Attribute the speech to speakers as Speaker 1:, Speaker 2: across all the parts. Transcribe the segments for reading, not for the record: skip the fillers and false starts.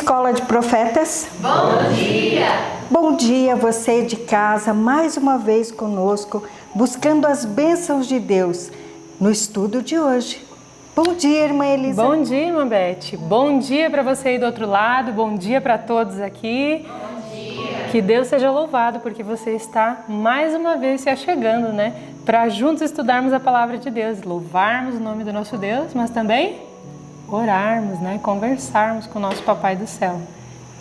Speaker 1: Escola de Profetas.
Speaker 2: Bom dia!
Speaker 1: Bom dia, você de casa, mais uma vez conosco, buscando as bênçãos de Deus no estudo de hoje. Bom dia, irmã Elisa.
Speaker 3: Bom dia, irmã Beth. Bom dia para você aí do outro lado, bom dia para todos aqui.
Speaker 2: Bom dia!
Speaker 3: Que Deus seja louvado, porque você está mais uma vez se achegando, né? Para juntos estudarmos a palavra de Deus, louvarmos o nome do nosso Deus, mas também orarmos, né? Conversarmos com o nosso Papai do Céu.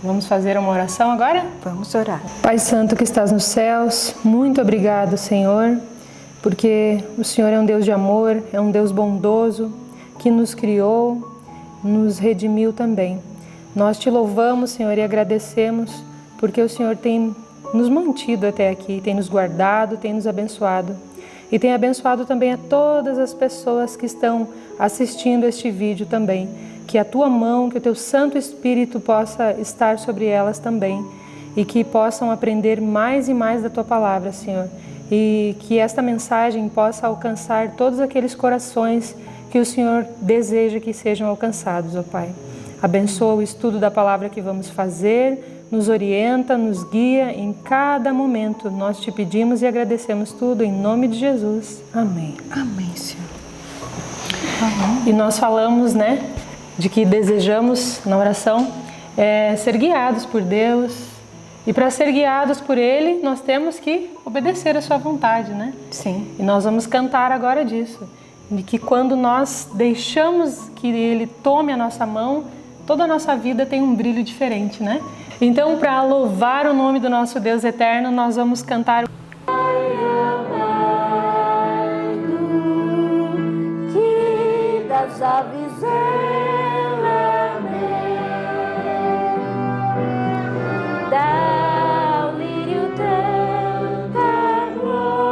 Speaker 3: Vamos fazer uma oração agora?
Speaker 1: Vamos orar.
Speaker 3: Pai Santo que estás nos céus, muito obrigado, Senhor, porque o Senhor é um Deus de amor, é um Deus bondoso, que nos criou, nos redimiu também. Nós te louvamos, Senhor, e agradecemos, porque o Senhor tem nos mantido até aqui, tem nos guardado, tem nos abençoado. E tem abençoado também a todas as pessoas que estão assistindo este vídeo também. Que a tua mão, que o teu Santo Espírito possa estar sobre elas também. E que possam aprender mais e mais da tua palavra, Senhor. E que esta mensagem possa alcançar todos aqueles corações que o Senhor deseja que sejam alcançados, ó Pai. Abençoa o estudo da palavra que vamos fazer, nos orienta, nos guia em cada momento. Nós te pedimos e agradecemos tudo em nome de Jesus. Amém.
Speaker 1: Amém, Senhor.
Speaker 3: Amém. E nós falamos, né, de que desejamos na oração ser guiados por Deus. E para ser guiados por Ele, nós temos que obedecer a sua vontade, né?
Speaker 1: Sim.
Speaker 3: E nós vamos cantar agora disso. De que quando nós deixamos que Ele tome a nossa mão, toda a nossa vida tem um brilho diferente, né? Então, para louvar o nome do nosso Deus eterno, nós vamos cantar
Speaker 2: Que das aves ela dá ao lírio tanta glória,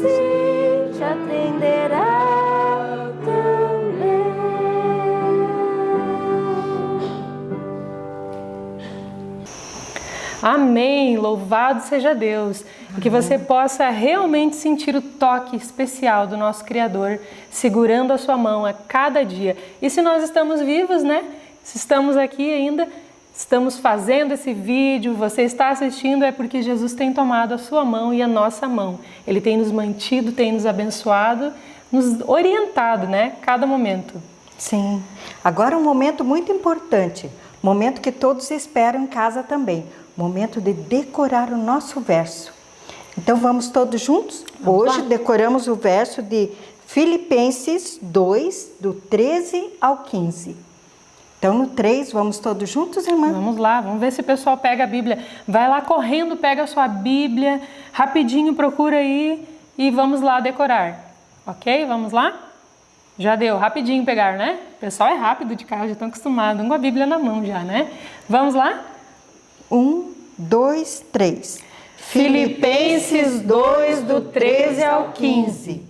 Speaker 2: se te atenderá.
Speaker 3: Amém, louvado seja Deus. E que você possa realmente sentir o toque especial do nosso Criador, segurando a sua mão a cada dia. E se nós estamos vivos, né? Se estamos aqui ainda, estamos fazendo esse vídeo, você está assistindo, é porque Jesus tem tomado a sua mão e a nossa mão. Ele tem nos mantido, tem nos abençoado, nos orientado, né? Cada momento.
Speaker 1: Sim. Agora um momento muito importante, momento que todos esperam em casa também. Momento de decorar o nosso verso. Então vamos todos juntos? Hoje decoramos o verso de Filipenses 2, do 13 ao 15. Então no 3, vamos todos juntos, irmã?
Speaker 3: Vamos lá, vamos ver se o pessoal pega a Bíblia. Vai lá correndo, pega a sua Bíblia, rapidinho procura aí e vamos lá decorar. Ok? Vamos lá? Já deu, rapidinho pegar, né? O pessoal é rápido de casa, já estão acostumados, com a Bíblia na mão já, né? Vamos lá?
Speaker 1: 1, 2, 3.
Speaker 3: Filipenses 2, do 13 ao 15.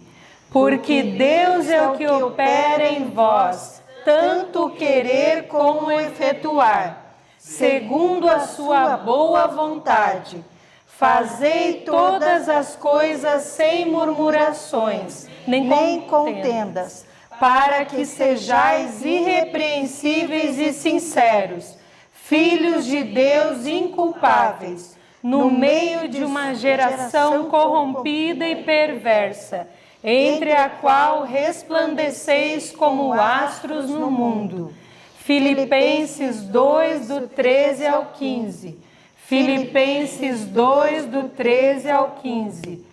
Speaker 3: Porque Deus é o que opera em vós, tanto querer como efetuar, segundo a sua boa vontade. Fazei todas as coisas sem murmurações, nem contendas, para que sejais irrepreensíveis e sinceros, filhos de Deus inculpáveis, no meio de uma geração corrompida e perversa, entre a qual resplandeceis como astros no mundo. Filipenses 2, do 13 ao 15. Filipenses 2, do 13 ao 15.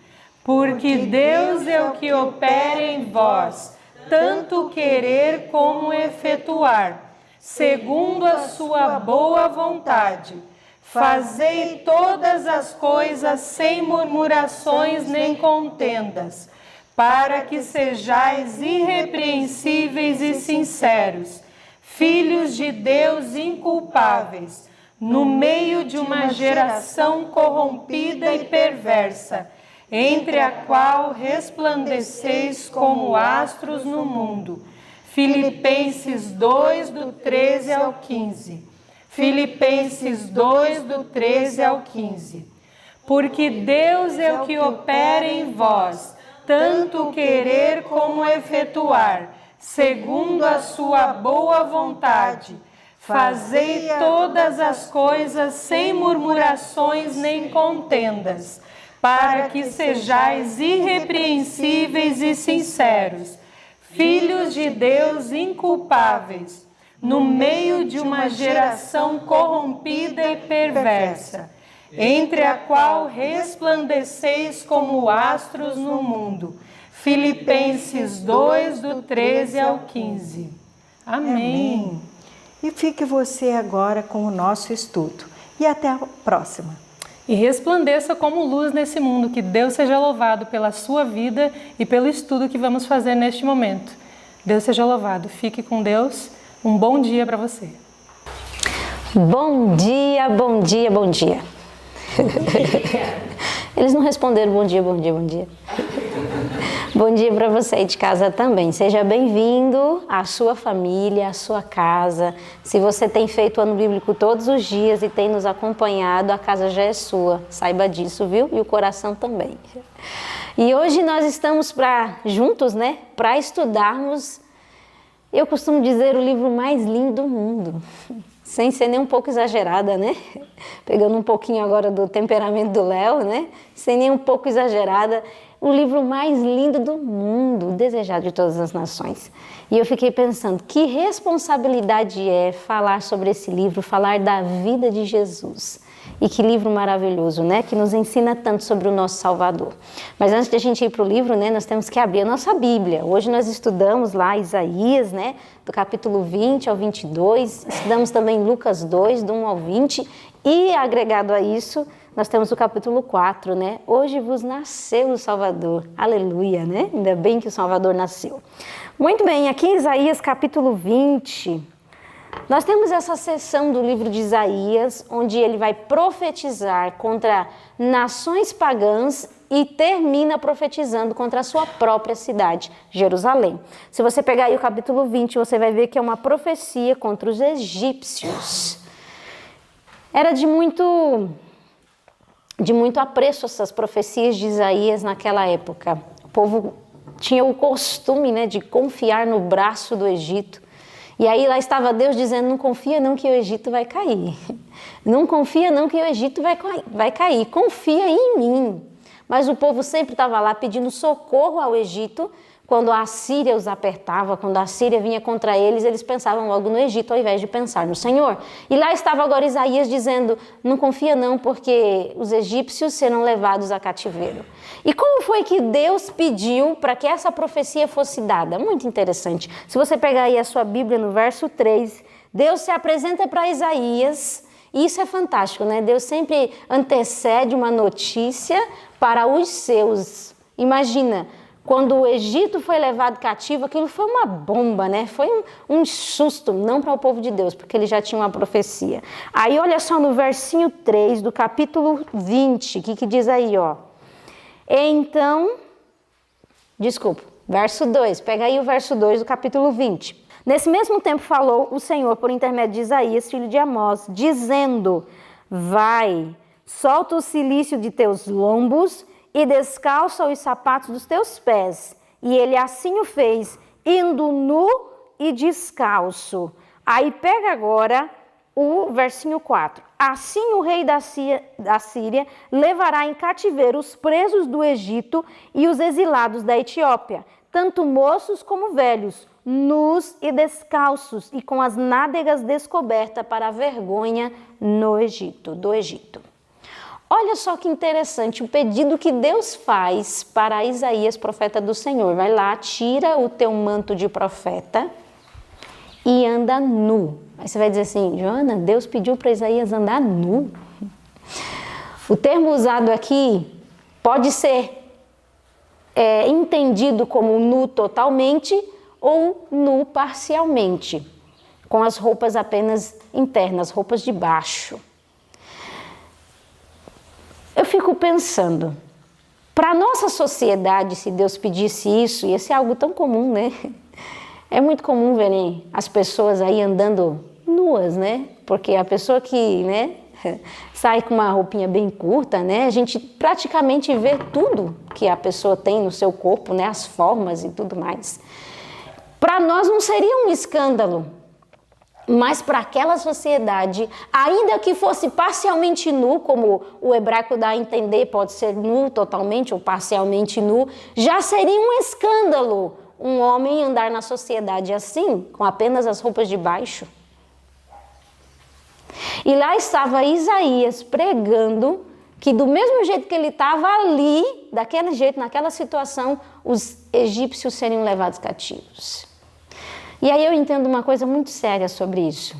Speaker 3: Porque Deus é o que opera em vós, tanto querer como efetuar, segundo a sua boa vontade. Fazei todas as coisas sem murmurações nem contendas, para que sejais irrepreensíveis e sinceros, filhos de Deus inculpáveis, no meio de uma geração corrompida e perversa, entre a qual resplandeceis como astros no mundo. Filipenses 2, do 13 ao 15. Filipenses 2, do 13 ao 15. Porque Deus é o que opera em vós, tanto querer como efetuar, segundo a sua boa vontade. Fazei todas as coisas sem murmurações nem contendas, para que sejais irrepreensíveis e sinceros, filhos de Deus inculpáveis, no meio de uma geração corrompida e perversa, entre a qual resplandeceis como astros no mundo. Filipenses 2, do 13 ao 15. Amém.
Speaker 1: E fique você agora com o nosso estudo. E até a próxima.
Speaker 3: E resplandeça como luz nesse mundo. Que Deus seja louvado pela sua vida e pelo estudo que vamos fazer neste momento. Deus seja louvado. Fique com Deus. Um bom dia para você.
Speaker 2: Bom dia, bom dia, bom dia. Eles não responderam bom dia, bom dia, bom dia. Bom dia para você aí de casa também. Seja bem-vindo à sua família, à sua casa. Se você tem feito o ano bíblico todos os dias e tem nos acompanhado, a casa já é sua. Saiba disso, viu? E o coração também. E hoje nós estamos juntos, né? Para estudarmos, eu costumo dizer, o livro mais lindo do mundo. Sem ser nem um pouco exagerada, né? Pegando um pouquinho agora do temperamento do Léo, né? Sem nem um pouco exagerada. O livro mais lindo do mundo, desejado de todas as nações. E eu fiquei pensando, que responsabilidade é falar sobre esse livro, falar da vida de Jesus. E que livro maravilhoso, né? Que nos ensina tanto sobre o nosso Salvador. Mas antes de a gente ir para o livro, né? Nós temos que abrir a nossa Bíblia. Hoje nós estudamos lá Isaías, né? Do capítulo 20 ao 22. Estudamos também Lucas 2, do 1 ao 20. E agregado a isso, nós temos o capítulo 4, né? Hoje vos nasceu o Salvador. Aleluia, né? Ainda bem que o Salvador nasceu. Muito bem, aqui em Isaías capítulo 20, nós temos essa seção do livro de Isaías, onde ele vai profetizar contra nações pagãs e termina profetizando contra a sua própria cidade, Jerusalém. Se você pegar aí o capítulo 20, você vai ver que é uma profecia contra os egípcios. Era de muito apreço essas profecias de Isaías naquela época. O povo tinha o costume, né, de confiar no braço do Egito. E aí lá estava Deus dizendo, não confia não que o Egito vai cair. Não confia não que o Egito vai cair. Confia em mim. Mas o povo sempre estava lá pedindo socorro ao Egito. Quando a Assíria os apertava, quando a Assíria vinha contra eles, eles pensavam logo no Egito, ao invés de pensar no Senhor. E lá estava agora Isaías dizendo, não confia não, porque os egípcios serão levados a cativeiro. E como foi que Deus pediu para que essa profecia fosse dada? Muito interessante. Se você pegar aí a sua Bíblia no verso 3, Deus se apresenta para Isaías, e isso é fantástico, né? Deus sempre antecede uma notícia para os seus. Imagina, quando o Egito foi levado cativo, aquilo foi uma bomba, né? Foi um susto, não para o povo de Deus, porque ele já tinha uma profecia. Aí olha só no versinho 3 do capítulo 20, o que diz aí, ó. Verso 2, pega aí o verso 2 do capítulo 20. Nesse mesmo tempo falou o Senhor por intermédio de Isaías, filho de Amós, dizendo, vai, solta o cilício de teus lombos e descalça os sapatos dos teus pés. E ele assim o fez, indo nu e descalço. Aí pega agora o versinho 4. Assim o rei da Síria levará em cativeiro os presos do Egito e os exilados da Etiópia, tanto moços como velhos, nus e descalços, e com as nádegas descobertas para a vergonha do Egito. Olha só que interessante o pedido que Deus faz para Isaías, profeta do Senhor. Vai lá, tira o teu manto de profeta e anda nu. Aí você vai dizer assim, Joana, Deus pediu para Isaías andar nu. O termo usado aqui pode ser entendido como nu totalmente ou nu parcialmente, com as roupas apenas internas, roupas de baixo. Eu fico pensando, para a nossa sociedade, se Deus pedisse isso, ia ser algo tão comum, né? É muito comum verem as pessoas aí andando nuas, né? Porque a pessoa que, né, sai com uma roupinha bem curta, né? A gente praticamente vê tudo que a pessoa tem no seu corpo, né? As formas e tudo mais. Para nós não seria um escândalo, mas para aquela sociedade, ainda que fosse parcialmente nu, como o hebraico dá a entender, pode ser nu totalmente ou parcialmente nu, já seria um escândalo um homem andar na sociedade assim, com apenas as roupas de baixo. E lá estava Isaías pregando que do mesmo jeito que ele estava ali, daquele jeito, naquela situação, os egípcios seriam levados cativos. E aí eu entendo uma coisa muito séria sobre isso.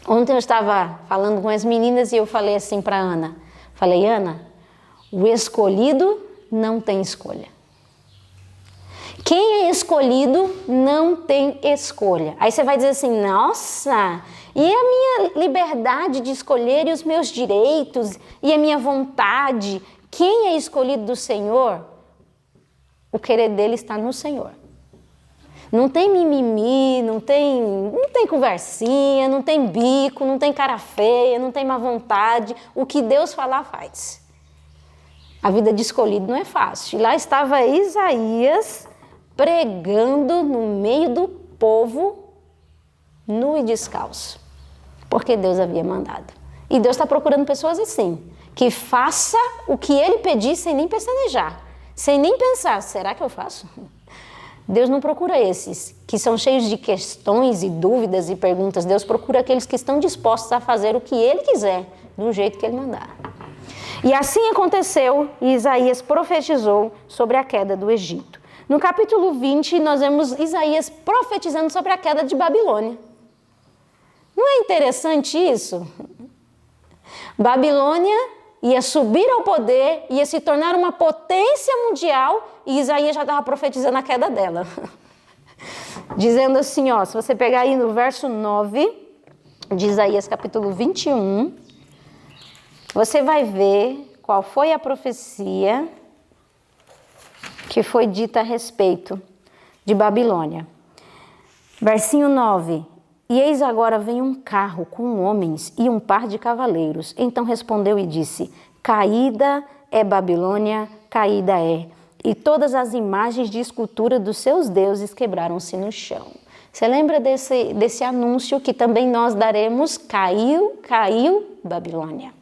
Speaker 2: Ontem eu estava falando com as meninas e eu falei assim para Ana. Falei, Ana, o escolhido não tem escolha. Quem é escolhido não tem escolha. Aí você vai dizer assim, nossa, e a minha liberdade de escolher e os meus direitos e a minha vontade? Quem é escolhido do Senhor? O querer dele está no Senhor. Não tem mimimi, não tem conversinha, não tem bico, não tem cara feia, não tem má vontade. O que Deus falar, faz. A vida de escolhido não é fácil. E lá estava Isaías pregando no meio do povo, nu e descalço, porque Deus havia mandado. E Deus está procurando pessoas assim, que faça o que Ele pedir sem nem pestanejar, sem nem pensar, será que eu faço? Deus não procura esses, que são cheios de questões e dúvidas e perguntas. Deus procura aqueles que estão dispostos a fazer o que Ele quiser, do jeito que Ele mandar. E assim aconteceu, e Isaías profetizou sobre a queda do Egito. No capítulo 20, nós vemos Isaías profetizando sobre a queda de Babilônia. Não é interessante isso? Babilônia ia subir ao poder, ia se tornar uma potência mundial, e Isaías já estava profetizando a queda dela. Dizendo assim, ó, se você pegar aí no verso 9 de Isaías capítulo 21, você vai ver qual foi a profecia que foi dita a respeito de Babilônia. Versinho 9. E eis agora vem um carro com homens e um par de cavaleiros. Então respondeu e disse, caída é Babilônia, caída é. E todas as imagens de escultura dos seus deuses quebraram-se no chão. Você lembra desse anúncio que também nós daremos? Caiu Babilônia.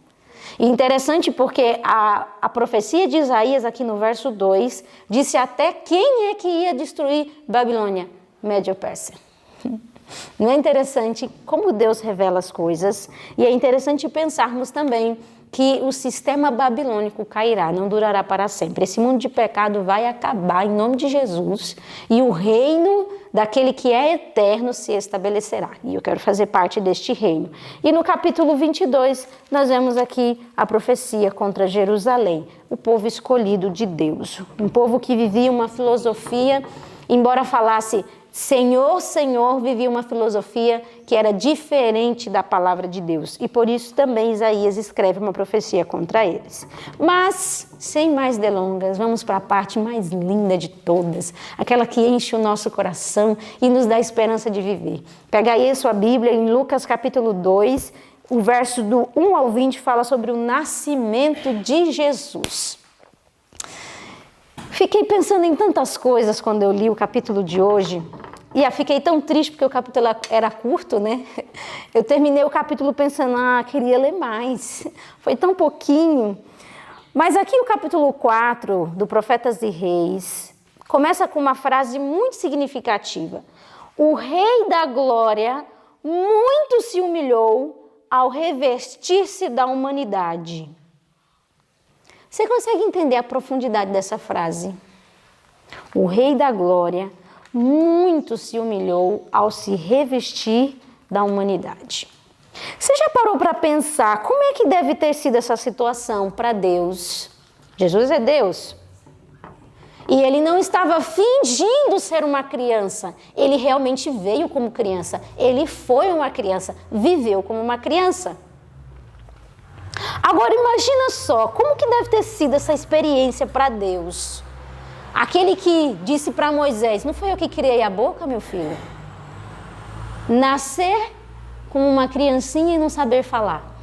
Speaker 2: E interessante porque a profecia de Isaías aqui no verso 2 disse até quem é que ia destruir Babilônia? Médio-Pérsia. Não é interessante como Deus revela as coisas? E é interessante pensarmos também que o sistema babilônico cairá, não durará para sempre. Esse mundo de pecado vai acabar em nome de Jesus e o reino daquele que é eterno se estabelecerá. E eu quero fazer parte deste reino. E no capítulo 22, nós vemos aqui a profecia contra Jerusalém, o povo escolhido de Deus. Um povo que vivia uma filosofia, embora falasse Senhor, Senhor, vivia uma filosofia que era diferente da palavra de Deus. E por isso também Isaías escreve uma profecia contra eles. Mas, sem mais delongas, vamos para a parte mais linda de todas, aquela que enche o nosso coração e nos dá esperança de viver. Pega aí a sua Bíblia em Lucas capítulo 2, o verso do 1 ao 20 fala sobre o nascimento de Jesus. Fiquei pensando em tantas coisas quando eu li o capítulo de hoje e fiquei tão triste porque o capítulo era curto, né? Eu terminei o capítulo pensando, queria ler mais, foi tão pouquinho. Mas aqui o capítulo 4 do Profetas e Reis começa com uma frase muito significativa. O Rei da Glória muito se humilhou ao revestir-se da humanidade. Você consegue entender a profundidade dessa frase? O Rei da Glória muito se humilhou ao se revestir da humanidade. Você já parou para pensar como é que deve ter sido essa situação para Deus? Jesus é Deus. E ele não estava fingindo ser uma criança. Ele realmente veio como criança. Ele foi uma criança, viveu como uma criança. Agora imagina só, como que deve ter sido essa experiência para Deus? Aquele que disse para Moisés, não foi eu que criei a boca, meu filho? Nascer como uma criancinha e não saber falar.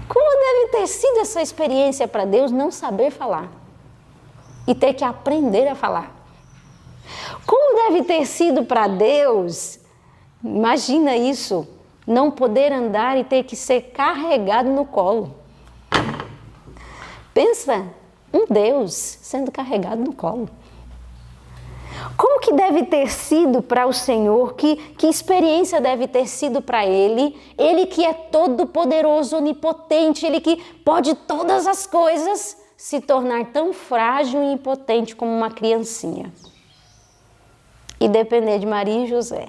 Speaker 2: Como deve ter sido essa experiência para Deus não saber falar? E ter que aprender a falar. Como deve ter sido para Deus, imagina isso, não poder andar e ter que ser carregado no colo. Pensa, um Deus sendo carregado no colo. Como que deve ter sido para o Senhor, que experiência deve ter sido para Ele que é todo poderoso, onipotente, Ele que pode todas as coisas, se tornar tão frágil e impotente como uma criancinha. E depender de Maria e José.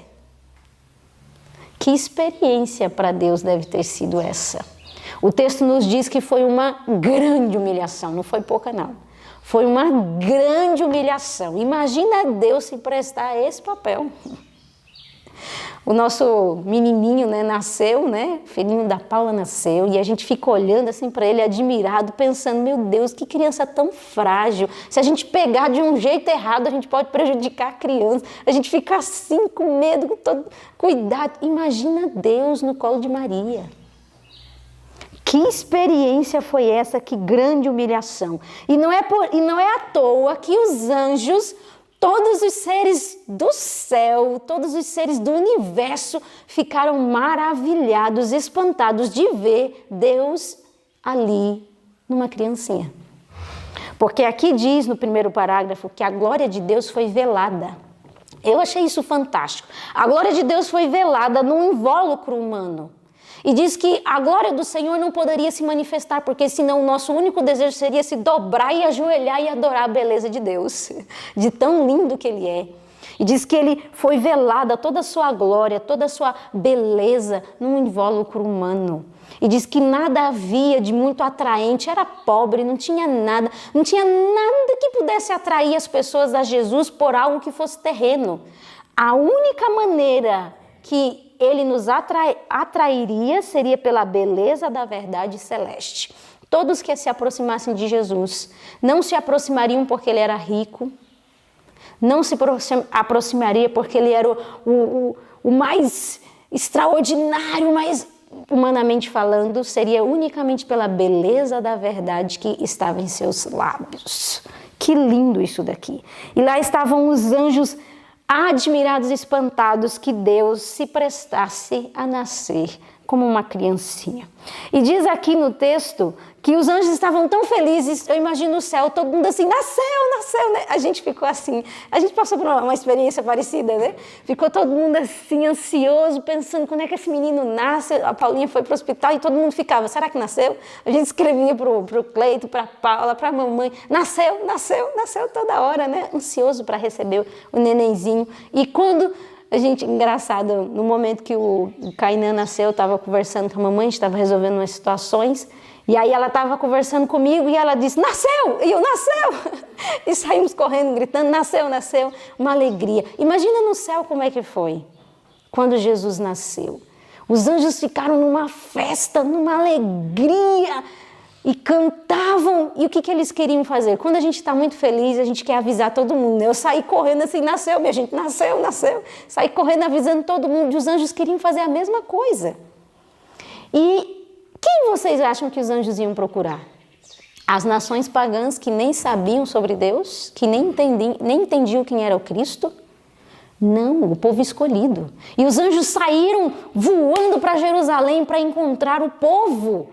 Speaker 2: Que experiência para Deus deve ter sido essa? O texto nos diz que foi uma grande humilhação, não foi pouca não. Foi uma grande humilhação. Imagina Deus se prestar a esse papel. O nosso menininho, né, nasceu, né? Filhinho da Paula nasceu e a gente fica olhando assim para ele admirado, pensando, meu Deus, que criança tão frágil. Se a gente pegar de um jeito errado, a gente pode prejudicar a criança. A gente fica assim com medo, com todo cuidado. Imagina Deus no colo de Maria. Que experiência foi essa? Que grande humilhação. E não é à toa que os anjos, todos os seres do céu, todos os seres do universo ficaram maravilhados, espantados de ver Deus ali numa criancinha. Porque aqui diz no primeiro parágrafo que a glória de Deus foi velada. Eu achei isso fantástico. A glória de Deus foi velada num invólucro humano. E diz que a glória do Senhor não poderia se manifestar, porque senão o nosso único desejo seria se dobrar e ajoelhar e adorar a beleza de Deus, de tão lindo que Ele é. E diz que Ele foi velada, toda a sua glória, toda a sua beleza num invólucro humano. E diz que nada havia de muito atraente, era pobre, não tinha nada que pudesse atrair as pessoas a Jesus por algo que fosse terreno. A única maneira que Ele nos atrairia seria pela beleza da verdade celeste. Todos que se aproximassem de Jesus não se aproximariam porque Ele era rico, não se aproximaria porque Ele era o mais extraordinário, mais humanamente falando, seria unicamente pela beleza da verdade que estava em seus lábios. Que lindo isso daqui! E lá estavam os anjos admirados e espantados que Deus se prestasse a nascer como uma criancinha. E diz aqui no texto que os anjos estavam tão felizes, eu imagino o céu, todo mundo assim, nasceu, né? A gente ficou assim, a gente passou por uma experiência parecida, né? Ficou todo mundo assim, ansioso, pensando quando é que esse menino nasce. A Paulinha foi para o hospital e todo mundo ficava, será que nasceu? A gente escrevia pro Cleito, para Paula, para a mamãe, nasceu toda hora, né? Ansioso para receber o nenenzinho. E quando engraçado, no momento que o Kainan nasceu, eu estava conversando com a mamãe, estava resolvendo umas situações, e aí ela estava conversando comigo e ela disse, nasceu! E eu, nasceu! E saímos correndo, gritando, nasceu! Uma alegria. Imagina no céu como é que foi, quando Jesus nasceu. Os anjos ficaram numa festa, numa alegria, e cantavam. E o que eles queriam fazer? Quando a gente está muito feliz, a gente quer avisar todo mundo. Eu saí correndo assim, nasceu, minha gente, nasceu. Saí correndo avisando todo mundo. E os anjos queriam fazer a mesma coisa. E quem vocês acham que os anjos iam procurar? As nações pagãs que nem sabiam sobre Deus, que nem entendiam quem era o Cristo? Não, o povo escolhido. E os anjos saíram voando para Jerusalém para encontrar o povo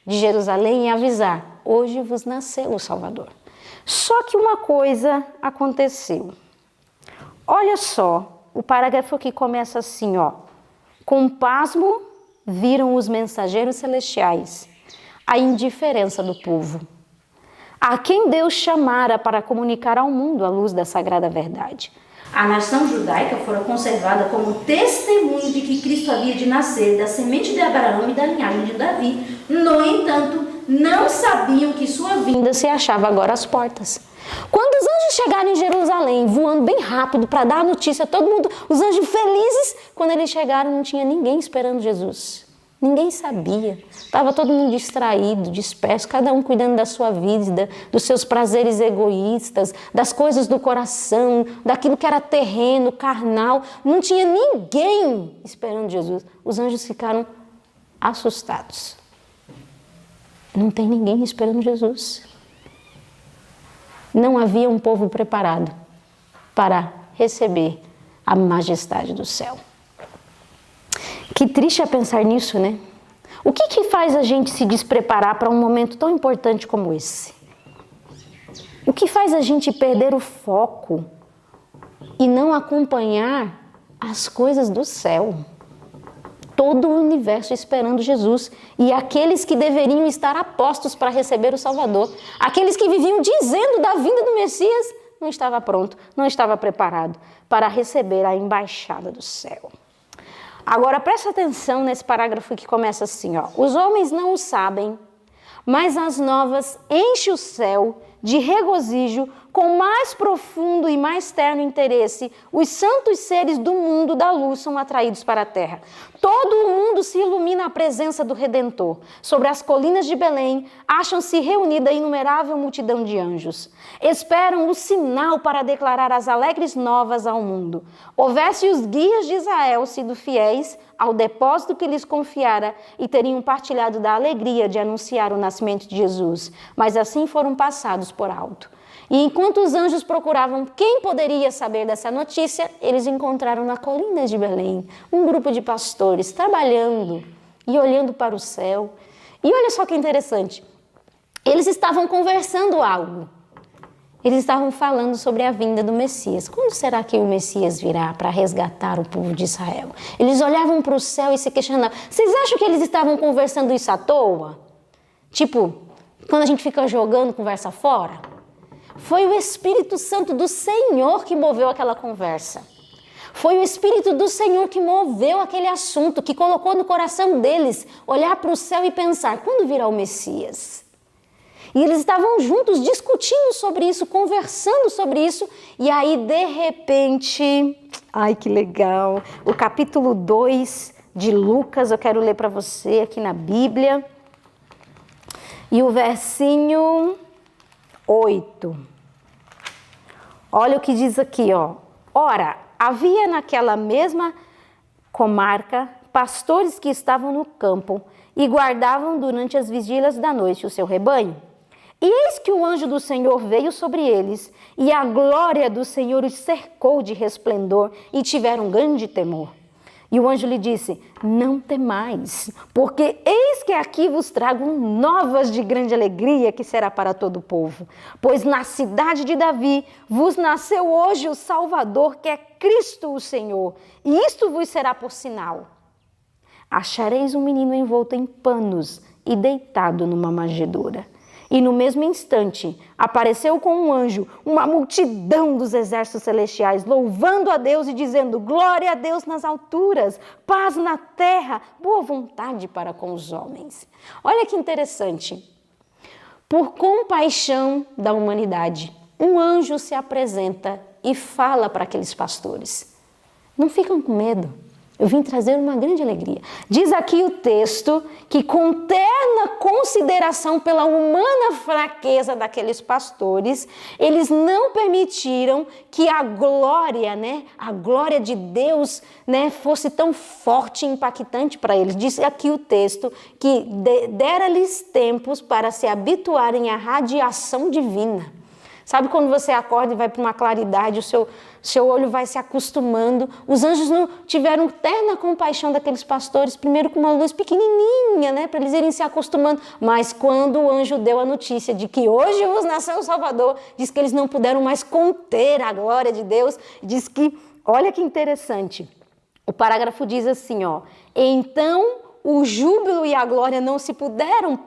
Speaker 2: de Jerusalém e avisar, hoje vos nasceu o Salvador. Só que uma coisa aconteceu. Olha só, o parágrafo que começa assim, ó. Com pasmo viram os mensageiros celestiais a indiferença do povo, a quem Deus chamara para comunicar ao mundo a luz da sagrada verdade. A nação judaica fora conservada como testemunho de que Cristo havia de nascer da semente de Abraão e da linhagem de Davi. No entanto, não sabiam que sua vinda se achava agora às portas. Quando os anjos chegaram em Jerusalém, voando bem rápido para dar a notícia a todo mundo, os anjos felizes, quando eles chegaram não tinha ninguém esperando Jesus. Ninguém sabia, estava todo mundo distraído, disperso, cada um cuidando da sua vida, dos seus prazeres egoístas, das coisas do coração, daquilo que era terreno, carnal. Não tinha ninguém esperando Jesus. Os anjos ficaram assustados. Não tem ninguém esperando Jesus. Não havia um povo preparado para receber a majestade do céu. Que triste é pensar nisso, né? O que faz a gente se despreparar para um momento tão importante como esse? O que faz a gente perder o foco e não acompanhar as coisas do céu? Todo o universo esperando Jesus e aqueles que deveriam estar apostos para receber o Salvador, aqueles que viviam dizendo da vinda do Messias, não estava pronto, não estava preparado para receber a embaixada do céu. Agora presta atenção nesse parágrafo que começa assim, ó. Os homens não o sabem, mas as novas enchem o céu de regozijo com mais profundo e mais terno interesse. Os santos seres do mundo da luz são atraídos para a terra. Todo o mundo se ilumina à presença do Redentor. Sobre as colinas de Belém, acham-se reunida inumerável multidão de anjos. Esperam o sinal para declarar as alegres novas ao mundo. Houvesse os guias de Israel sido fiéis ao depósito que lhes confiara e teriam partilhado da alegria de anunciar o nascimento de Jesus, mas assim foram passados por alto. E enquanto os anjos procuravam quem poderia saber dessa notícia, eles encontraram na colina de Belém um grupo de pastores trabalhando e olhando para o céu. E olha só que interessante, eles estavam conversando algo. Eles estavam falando sobre a vinda do Messias. Quando será que o Messias virá para resgatar o povo de Israel? Eles olhavam para o céu e se questionavam. Vocês acham que eles estavam conversando isso à toa? Tipo, quando a gente fica jogando conversa fora? Foi o Espírito Santo do Senhor que moveu aquela conversa. Foi o Espírito do Senhor que moveu aquele assunto, que colocou no coração deles olhar para o céu e pensar, quando virá o Messias? E eles estavam juntos discutindo sobre isso, conversando sobre isso, e aí de repente, ai que legal, o capítulo 2 de Lucas, eu quero ler para você aqui na Bíblia, e o versinho 8. Olha o que diz aqui, ó. Ora, havia naquela mesma comarca pastores que estavam no campo e guardavam durante as vigílias da noite o seu rebanho. E eis que o anjo do Senhor veio sobre eles, e a glória do Senhor os cercou de resplendor, e tiveram grande temor. E o anjo lhe disse, não temais, porque eis que aqui vos trago novas de grande alegria, que será para todo o povo. Pois na cidade de Davi vos nasceu hoje o Salvador, que é Cristo o Senhor. E isto vos será por sinal. Achareis um menino envolto em panos e deitado numa manjedoura. E no mesmo instante apareceu com um anjo uma multidão dos exércitos celestiais, louvando a Deus e dizendo, glória a Deus nas alturas, paz na terra, boa vontade para com os homens. Olha que interessante. Por compaixão da humanidade, um anjo se apresenta e fala para aqueles pastores. Não ficam com medo. Eu vim trazer uma grande alegria. Diz aqui o texto que com terna consideração pela humana fraqueza daqueles pastores, eles não permitiram que a glória, a glória de Deus, fosse tão forte e impactante para eles. Diz aqui o texto que dera-lhes tempos para se habituarem à radiação divina. Sabe quando você acorda e vai para uma claridade, o seu olho vai se acostumando. Os anjos não tiveram terna compaixão daqueles pastores, primeiro com uma luz pequenininha, para eles irem se acostumando. Mas quando o anjo deu a notícia de que hoje vos nasceu o Salvador, diz que eles não puderam mais conter a glória de Deus. Diz que, olha que interessante, o parágrafo diz assim, ó, então o júbilo e a glória não se puderam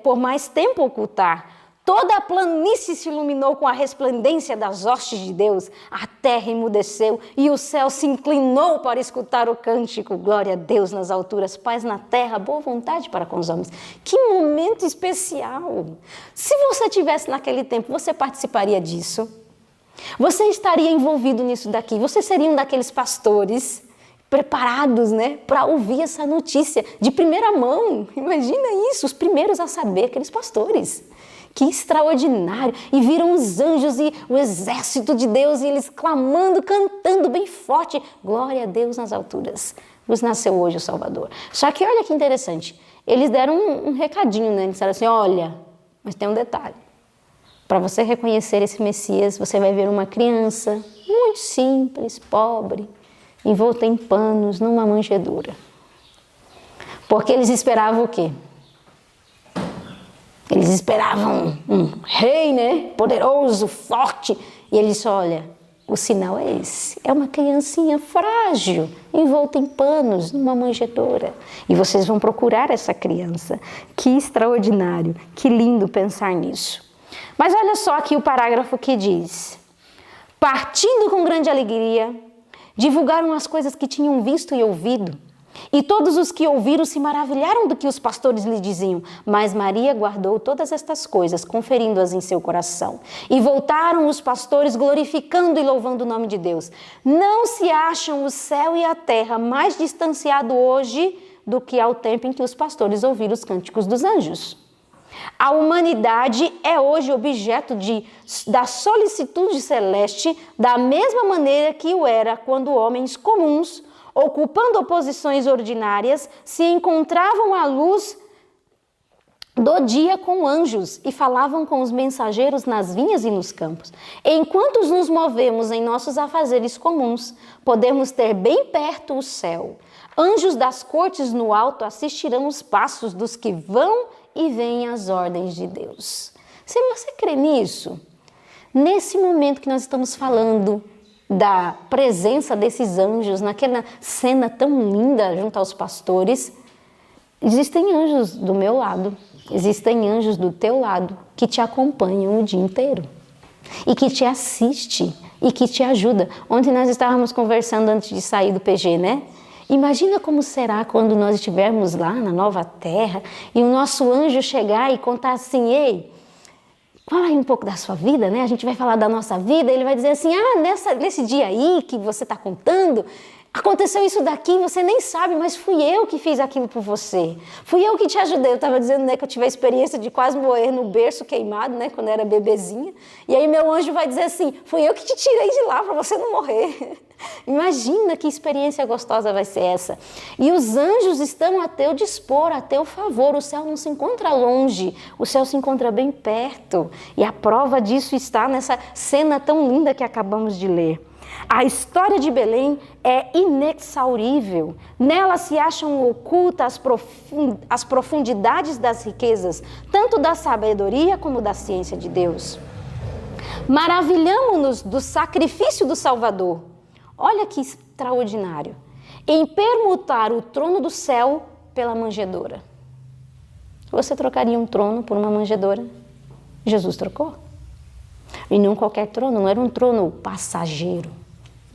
Speaker 2: por mais tempo ocultar. Toda a planície se iluminou com a resplendência das hostes de Deus, a terra emudeceu e o céu se inclinou para escutar o cântico. Glória a Deus nas alturas, paz na terra, boa vontade para com os homens. Que momento especial! Se você estivesse naquele tempo, você participaria disso? Você estaria envolvido nisso daqui? Você seria um daqueles pastores preparados, para ouvir essa notícia de primeira mão? Imagina isso, os primeiros a saber, aqueles pastores. Que extraordinário! E viram os anjos e o exército de Deus, e eles clamando, cantando bem forte. Glória a Deus nas alturas. Vos nasceu hoje o Salvador. Só que olha que interessante. Eles deram um recadinho, Eles disseram assim, olha, mas tem um detalhe. Para você reconhecer esse Messias, você vai ver uma criança muito muito simples, pobre, envolta em panos, numa manjedoura. Porque eles esperavam o quê? Eles esperavam um rei, né? Poderoso, forte. E ele disse, olha, o sinal é esse. É uma criancinha frágil, envolta em panos, numa manjedoura. E vocês vão procurar essa criança. Que extraordinário, que lindo pensar nisso. Mas olha só aqui o parágrafo que diz: partindo com grande alegria, divulgaram as coisas que tinham visto e ouvido. E todos os que ouviram se maravilharam do que os pastores lhe diziam. Mas Maria guardou todas estas coisas, conferindo-as em seu coração. E voltaram os pastores glorificando e louvando o nome de Deus. Não se acham o céu e a terra mais distanciados hoje do que ao tempo em que os pastores ouviram os cânticos dos anjos. A humanidade é hoje objeto da solicitude celeste, da mesma maneira que o era quando homens comuns, ocupando posições ordinárias, se encontravam à luz do dia com anjos e falavam com os mensageiros nas vinhas e nos campos. Enquanto nos movemos em nossos afazeres comuns, podemos ter bem perto o céu. Anjos das cortes no alto assistirão os passos dos que vão e vêm às ordens de Deus. Se você crê nisso, nesse momento que nós estamos falando da presença desses anjos, naquela cena tão linda junto aos pastores, existem anjos do meu lado, existem anjos do teu lado, que te acompanham o dia inteiro, e que te assiste, e que te ajuda. Ontem nós estávamos conversando antes de sair do PG, né? Imagina como será quando nós estivermos lá na nova terra, e o nosso anjo chegar e contar assim, ei, fala aí um pouco da sua vida, né? A gente vai falar da nossa vida, ele vai dizer assim, nesse dia aí que você está contando, aconteceu isso daqui, você nem sabe, mas fui eu que fiz aquilo por você. Fui eu que te ajudei. Eu estava dizendo, né, que eu tive a experiência de quase morrer no berço queimado, né, quando eu era bebezinha. E aí meu anjo vai dizer assim, fui eu que te tirei de lá para você não morrer. Imagina que experiência gostosa vai ser essa. E os anjos estão a teu dispor, a teu favor. O céu não se encontra longe, o céu se encontra bem perto. E a prova disso está nessa cena tão linda que acabamos de ler. A história de Belém é inexaurível. Nela se acham ocultas as profundidades das riquezas, tanto da sabedoria como da ciência de Deus. Maravilhamo-nos do sacrifício do Salvador. Olha que extraordinário. Em permutar o trono do céu pela manjedoura. Você trocaria um trono por uma manjedoura? Jesus trocou. E não qualquer trono, não era um trono passageiro,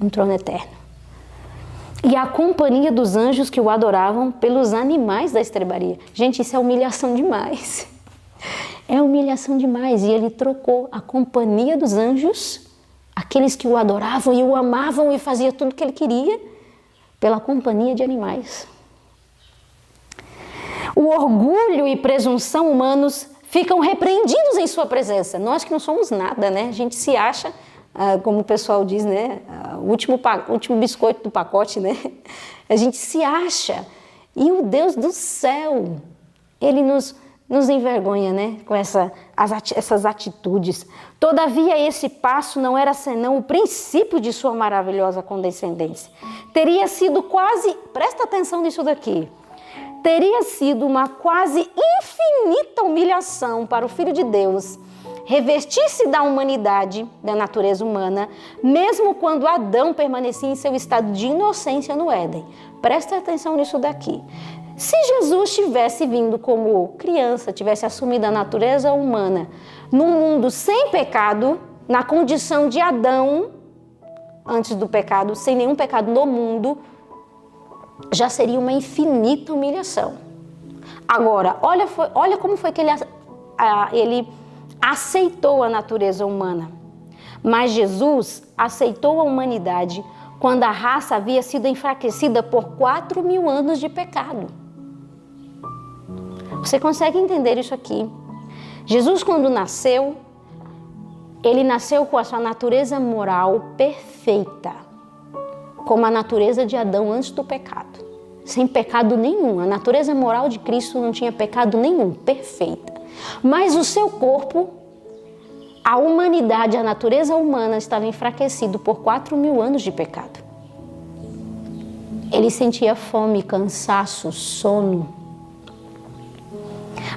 Speaker 2: um trono eterno. E a companhia dos anjos que o adoravam pelos animais da estrebaria. Gente, isso é humilhação demais. É humilhação demais. E ele trocou a companhia dos anjos, aqueles que o adoravam e o amavam e fazia tudo o que ele queria, pela companhia de animais. O orgulho e presunção humanos ficam repreendidos em sua presença. Nós que não somos nada, né? A gente se acha, como o pessoal diz, né? O último biscoito do pacote, né? A gente se acha. E o Deus do céu, ele nos envergonha, né? Com essas atitudes. Todavia, esse passo não era senão o princípio de sua maravilhosa condescendência. Teria sido quase, presta atenção nisso daqui, teria sido uma quase infinita humilhação para o Filho de Deus revestir-se da humanidade, da natureza humana, mesmo quando Adão permanecia em seu estado de inocência no Éden. Presta atenção nisso daqui. Se Jesus tivesse vindo como criança, tivesse assumido a natureza humana num mundo sem pecado, na condição de Adão, antes do pecado, sem nenhum pecado no mundo, já seria uma infinita humilhação. Agora, olha como foi que ele aceitou a natureza humana. Mas Jesus aceitou a humanidade quando a raça havia sido enfraquecida por 4.000 anos de pecado. Você consegue entender isso aqui? Jesus, quando nasceu, ele nasceu com a sua natureza moral perfeita, como a natureza de Adão antes do pecado, sem pecado nenhum. A natureza moral de Cristo não tinha pecado nenhum, perfeita. Mas o seu corpo a humanidade, a natureza humana estava enfraquecida por 4.000 anos de pecado. Ele sentia fome, cansaço, sono.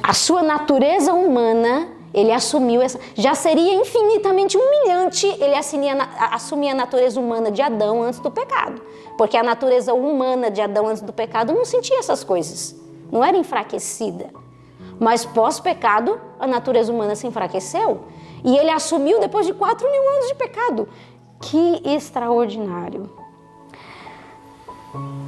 Speaker 2: A sua natureza humana, ele assumiu essa. Já seria infinitamente humilhante ele assumir a natureza humana de Adão antes do pecado. Porque a natureza humana de Adão antes do pecado não sentia essas coisas. Não era enfraquecida. Mas pós-pecado, a natureza humana se enfraqueceu. E ele assumiu depois de 4.000 anos de pecado. Que extraordinário.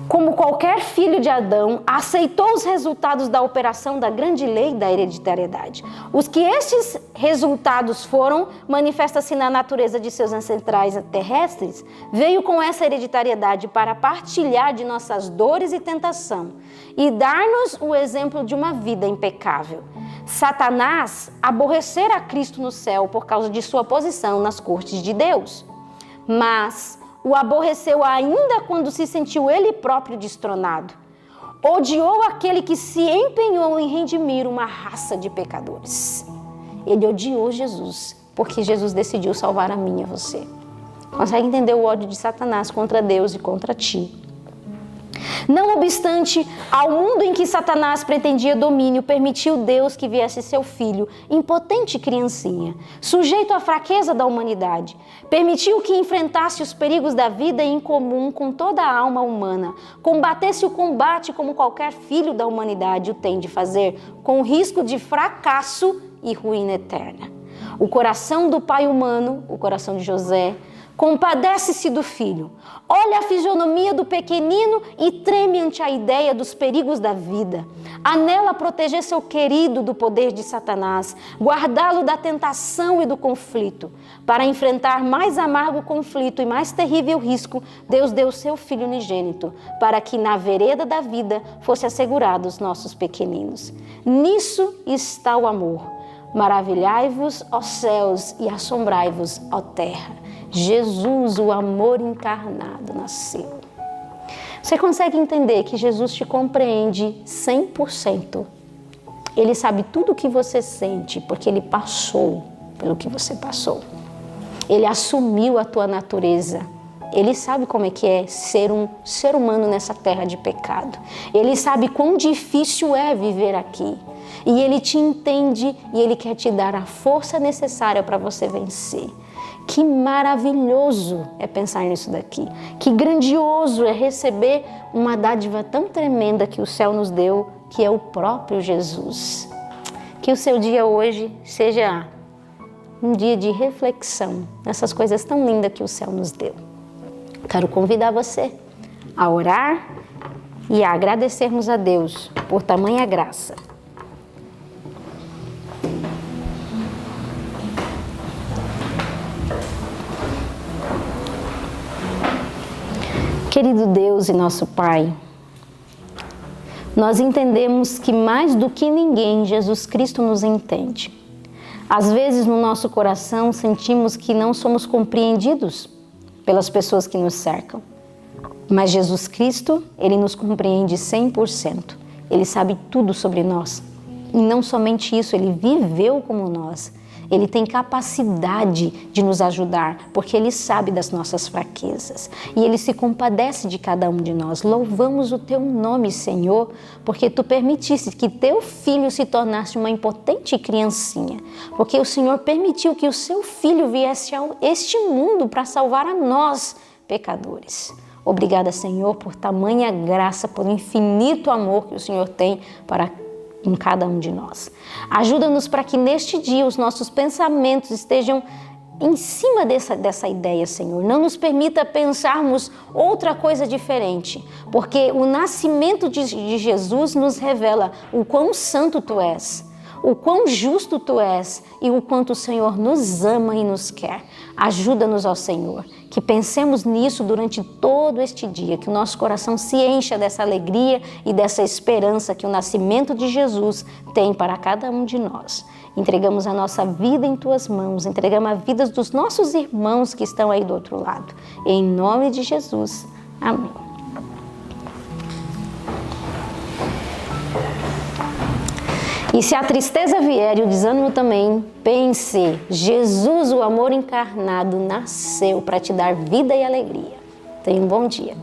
Speaker 2: Como qualquer filho de Adão, aceitou os resultados da operação da grande lei da hereditariedade. Os que estes resultados foram, manifesta-se na natureza de seus ancestrais terrestres, veio com essa hereditariedade para partilhar de nossas dores e tentação e dar-nos o exemplo de uma vida impecável. Satanás aborrecera Cristo no céu por causa de sua posição nas cortes de Deus, mas o aborreceu ainda quando se sentiu ele próprio destronado. Odiou aquele que se empenhou em redimir uma raça de pecadores. Ele odiou Jesus, porque Jesus decidiu salvar a mim e a você. Consegue entender o ódio de Satanás contra Deus e contra ti? Não obstante, ao mundo em que Satanás pretendia domínio, permitiu Deus que viesse seu filho, impotente criancinha, sujeito à fraqueza da humanidade. Permitiu que enfrentasse os perigos da vida em comum com toda a alma humana, combatesse o combate como qualquer filho da humanidade o tem de fazer, com o risco de fracasso e ruína eterna. O coração do pai humano, o coração de José, compadece-se do filho, olha a fisionomia do pequenino e treme ante a ideia dos perigos da vida. Anela proteger seu querido do poder de Satanás, guardá-lo da tentação e do conflito. Para enfrentar mais amargo conflito e mais terrível risco, Deus deu seu Filho unigênito, para que na vereda da vida fosse assegurado os nossos pequeninos. Nisso está o amor. Maravilhai-vos, ó céus, e assombrai-vos, ó terra. Jesus, o amor encarnado, nasceu. Você consegue entender que Jesus te compreende 100%? Ele sabe tudo o que você sente, porque ele passou pelo que você passou. Ele assumiu a tua natureza. Ele sabe como é que é ser um ser humano nessa terra de pecado. Ele sabe quão difícil é viver aqui. E ele te entende e ele quer te dar a força necessária para você vencer. Que maravilhoso é pensar nisso daqui. Que grandioso é receber uma dádiva tão tremenda que o céu nos deu, que é o próprio Jesus. Que o seu dia hoje seja um dia de reflexão nessas coisas tão lindas que o céu nos deu. Quero convidar você a orar e a agradecermos a Deus por tamanha graça. Querido Deus e nosso Pai, nós entendemos que mais do que ninguém Jesus Cristo nos entende. Às vezes no nosso coração sentimos que não somos compreendidos pelas pessoas que nos cercam. Mas Jesus Cristo, Ele nos compreende 100%. Ele sabe tudo sobre nós. E não somente isso, Ele viveu como nós. Ele tem capacidade de nos ajudar, porque Ele sabe das nossas fraquezas. E Ele se compadece de cada um de nós. Louvamos o Teu nome, Senhor, porque Tu permitiste que Teu Filho se tornasse uma impotente criancinha. Porque o Senhor permitiu que o Seu Filho viesse a este mundo para salvar a nós, pecadores. Obrigada, Senhor, por tamanha graça, por infinito amor que o Senhor tem para em cada um de nós. Ajuda-nos para que neste dia os nossos pensamentos estejam em cima dessa ideia, Senhor. Não nos permita pensarmos outra coisa diferente, porque o nascimento de Jesus nos revela o quão santo Tu és, o quão justo Tu és e o quanto o Senhor nos ama e nos quer. Ajuda-nos, ó Senhor, que pensemos nisso durante todo este dia, que o nosso coração se encha dessa alegria e dessa esperança que o nascimento de Jesus tem para cada um de nós. Entregamos a nossa vida em Tuas mãos, entregamos a vida dos nossos irmãos que estão aí do outro lado. Em nome de Jesus. Amém. E se a tristeza vier e o desânimo também, pense, Jesus, o amor encarnado, nasceu para te dar vida e alegria. Tenha um bom dia.